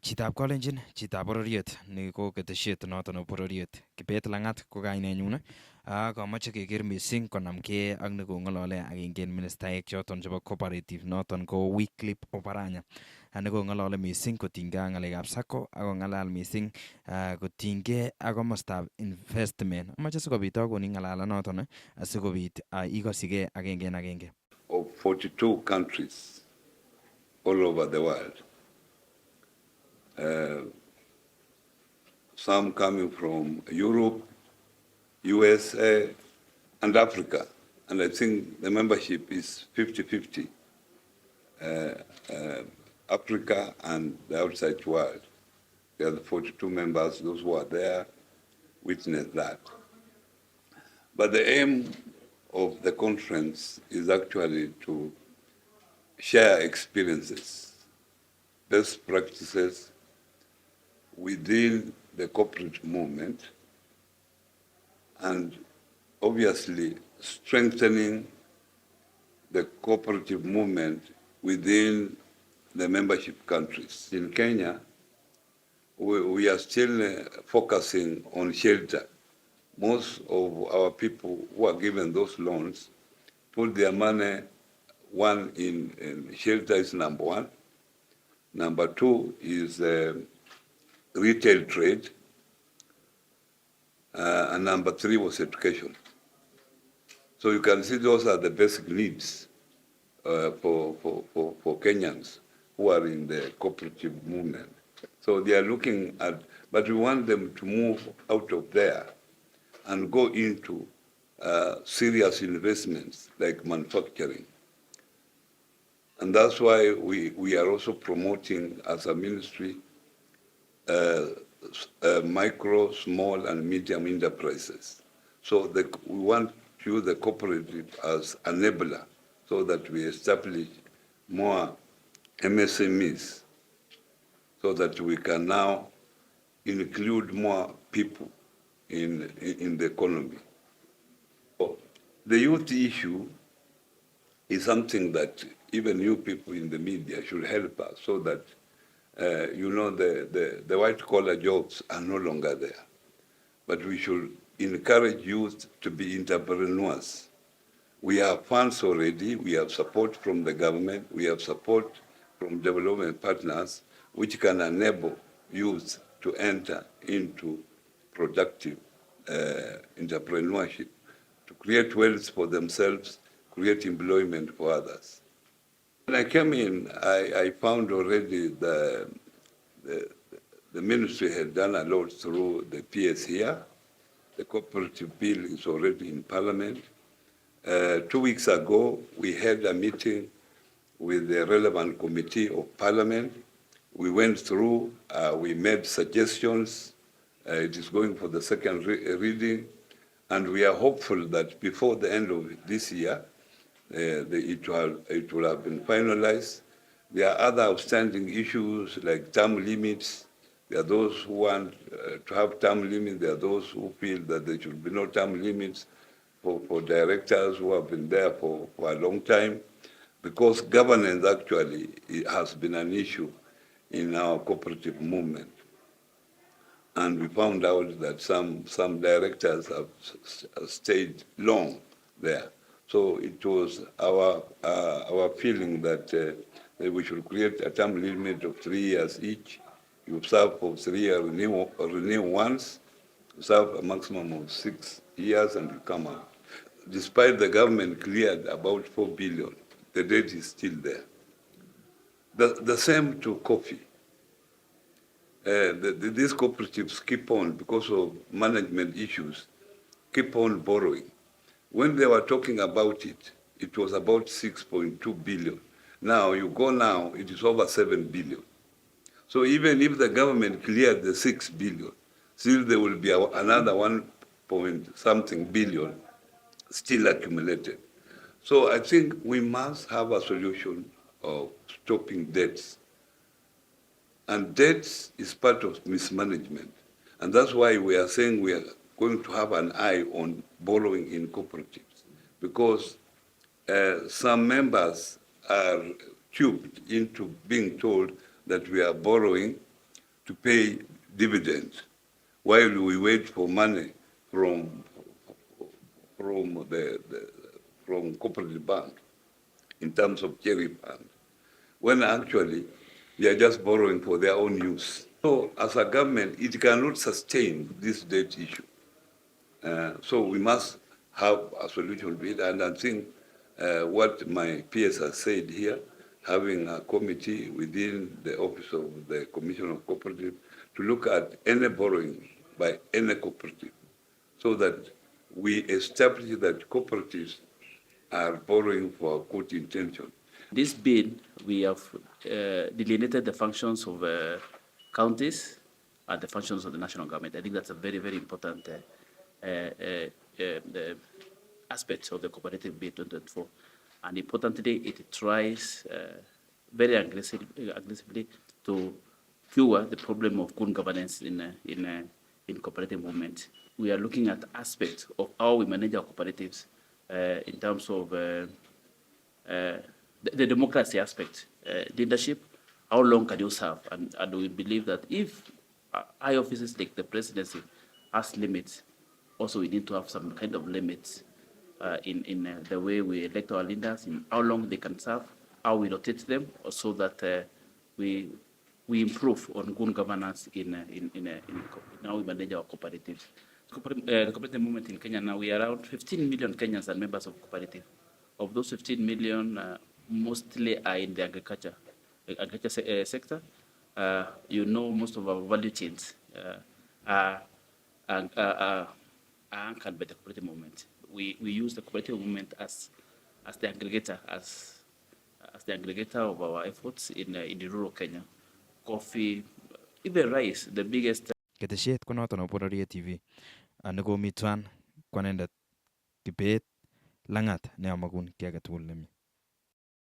Chitab kolenjin chitab bororiet ni ko ketesiet noton nebo bororiet Kibet Langat ko kainenyun komoche keker missing konamgee ak nekong'olole agenge en ministaek choton chebo Cooperative noton ko Wycliffe Oparanya nekong'olole missing kotinygee ak ng'alekab sacco ak kong'alal missing kotinygee ak komostab investment. Amoche sikobit akonin ng'alalanoton asikobit ikosigee agenge en agenge. Of 42 countries all over the world. Some coming from Europe, USA, and Africa. And I think the membership is 50-50. Africa and the outside world. There are the 42 members, those who are there, witness that. But the aim of the conference is actually to share experiences, best practices within the corporate movement, and obviously strengthening the cooperative movement within the membership countries. In Kenya, we are still focusing on shelter. Most of our people who are given those loans put their money, one in shelter is number one. Number two is retail trade. And number three was education. So you can see those are the basic needs for Kenyans who are in the cooperative movement. So they are looking at, but we want them to move out of there and go into serious investments like manufacturing. And that's why we are also promoting as a ministry micro, small, and medium enterprises. So we want to use the cooperative as enabler so that we establish more MSMEs so that we can now include more people in the economy. So the youth issue is something that even you people in the media should help us so that the white-collar jobs are no longer there. But we should encourage youth to be entrepreneurs. We have funds already, we have support from the government, we have support from development partners, which can enable youth to enter into productive entrepreneurship, to create wealth for themselves, create employment for others. When I came in, I found already the ministry had done a lot through the PS here. The cooperative bill is already in Parliament. 2 weeks ago, we had a meeting with the relevant committee of Parliament. We went through, we made suggestions. It is going for the second reading, and we are hopeful that before the end of this year, it will have been finalized. There are other outstanding issues like term limits. There are those who want to have term limits. There are those who feel that there should be no term limits for directors who have been there for a long time, because governance actually has been an issue in our cooperative movement. And we found out that some directors have stayed long there. So it was our feeling that we should create a term limit of 3 years each. You serve for 3 years, renew once, you serve a maximum of 6 years, and you come out. Despite the government cleared about 4 billion, the debt is still there. The same to coffee. These cooperatives keep on, because of management issues, keep on borrowing. When they were talking about it, it was about 6.2 billion. Now, it is over 7 billion. So even if the government cleared the 6 billion, still there will be another 1 point something billion still accumulated. So I think we must have a solution of stopping debts. And debts is part of mismanagement. And that's why we are saying we are going to have an eye on borrowing in cooperatives, because some members are duped into being told that we are borrowing to pay dividends while we wait for money from from cooperative bank in terms of cherry fund, when actually they are just borrowing for their own use. So as a government, it cannot sustain this debt issue. So we must have a solution to it. And I think what my peers have said here, having a committee within the office of the Commission of Cooperatives to look at any borrowing by any cooperative so that we establish that cooperatives are borrowing for good intention. This bill, we have delineated the functions of counties and the functions of the national government. I think that's a very, very important aspect of the Cooperative Bill 2024. And importantly, it tries very aggressively to cure the problem of good governance in cooperative movement. We are looking at aspects of how we manage our cooperatives in terms of the democracy aspect, leadership, how long can you serve? And we believe that if high offices like the presidency has limits, also we need to have some kind of limits in the way we elect our leaders, in how long they can serve, how we rotate them, so that we improve on good governance in how we manage our cooperatives. The cooperative movement in Kenya now, we are around 15 million Kenyans are members of cooperative. Of those 15 million, mostly are in the agriculture sector. You know, most of our value chains are anchored by the cooperative movement. We use the cooperative movement as the aggregator, as the aggregator of our efforts in the rural Kenya. Coffee, even rice, the biggest. Ketesiet ko noton Bororiet TV. Nekomi tuan kwanendet Kibet Langat ne amagun ki age tugul nemi.